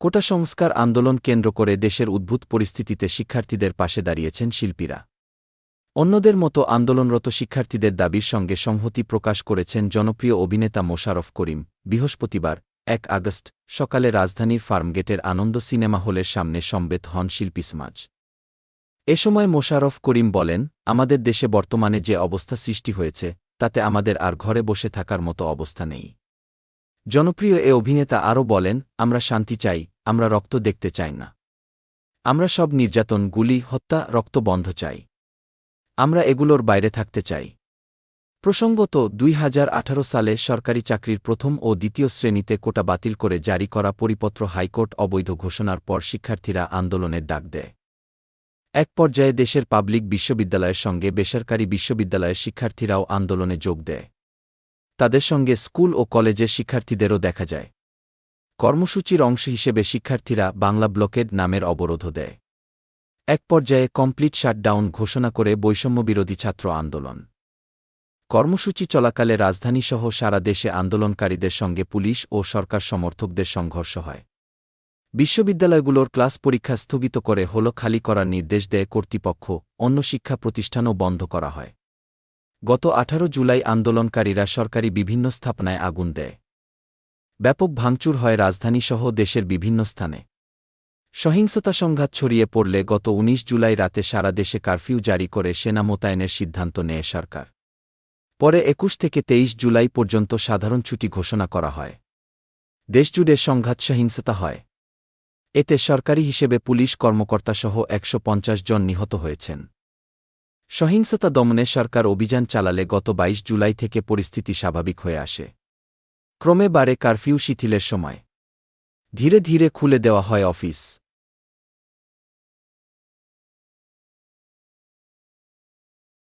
কোটা সংস্কার আন্দোলন কেন্দ্র করে দেশের উদ্ভূত পরিস্থিতিতে শিক্ষার্থীদের পাশে দাঁড়িয়েছেন শিল্পীরা। অন্যদের মতো আন্দোলনরত শিক্ষার্থীদের দাবির সঙ্গে সংহতি প্রকাশ করেছেন জনপ্রিয় অভিনেতা মোশাররফ করিম। বৃহস্পতিবার ১ আগস্ট সকালে রাজধানীর ফার্মগেটের আনন্দ সিনেমা হলের সামনে সমবেত হন শিল্পী সমাজ। এ সময় মোশাররফ করিম বলেন, আমাদের দেশে বর্তমানে যে অবস্থা সৃষ্টি হয়েছে তাতে আমাদের আর ঘরে বসে থাকার মতো অবস্থা নেই। জনপ্রিয় এ অভিনেতা আরও বলেন, আমরা শান্তি চাই, আমরা রক্ত দেখতে চাই না। আমরা সব নির্যাতন, গুলি, হত্যা, রক্ত বন্ধ চাই। আমরা এগুলোর বাইরে থাকতে চাই। প্রসঙ্গত, ২০১৮ সালে সরকারি চাকরির প্রথম ও দ্বিতীয় শ্রেণীতে কোটা বাতিল করে জারি করা পরিপত্র হাইকোর্ট অবৈধ ঘোষণার পর শিক্ষার্থীরা আন্দোলনের ডাক দেয়। এক পর্যায়ে দেশের পাবলিক বিশ্ববিদ্যালয়ের সঙ্গে বেসরকারি বিশ্ববিদ্যালয়ের শিক্ষার্থীরাও আন্দোলনে যোগ দেয়। তাদের সঙ্গে স্কুল ও কলেজের শিক্ষার্থীদেরও দেখা যায়। কর্মসূচির অংশ হিসেবে শিক্ষার্থীরা বাংলা ব্লকেড নামের অবরোধও দেয়। এক পর্যায়ে কমপ্লিট শাটডাউন ঘোষণা করে বৈষম্যবিরোধী ছাত্র আন্দোলন। কর্মসূচি চলাকালে রাজধানীসহ সারা দেশে আন্দোলনকারীদের সঙ্গে পুলিশ ও সরকার সমর্থকদের সংঘর্ষ হয়। বিশ্ববিদ্যালয়গুলোর ক্লাস পরীক্ষা স্থগিত করে হল খালি করার নির্দেশ দেয় কর্তৃপক্ষ, অন্য শিক্ষা প্রতিষ্ঠানও বন্ধ করা হয়। গত ১৮ জুলাই আন্দোলনকারীরা সরকারি বিভিন্ন স্থাপনায় আগুন দেয়। ব্যাপক ভাঙচুর হয় রাজধানীসহ দেশের বিভিন্ন স্থানে। সহিংসতা সংঘাত ছড়িয়ে পড়লে গত ১৯ জুলাই রাতে সারা দেশে কারফিউ জারি করে সেনা মোতায়েনের সিদ্ধান্ত নেয় সরকার। পরে ২১ থেকে ২৩ জুলাই পর্যন্ত সাধারণ ছুটি ঘোষণা করা হয়। দেশজুড়ে সংঘাত সহিংসতা হয়। এতে সরকারি হিসেবে পুলিশ কর্মকর্তাসহ ১৫০ জন নিহত হয়েছেন। সহিংসতা দমনে সরকার অভিযান চালালে গত ২২ জুলাই থেকে পরিস্থিতি স্বাভাবিক হয়ে আসে। ক্রমে বাড়ে কারফিউ শিথিলের সময়। ধীরে ধীরে খুলে দেওয়া হয় অফিস।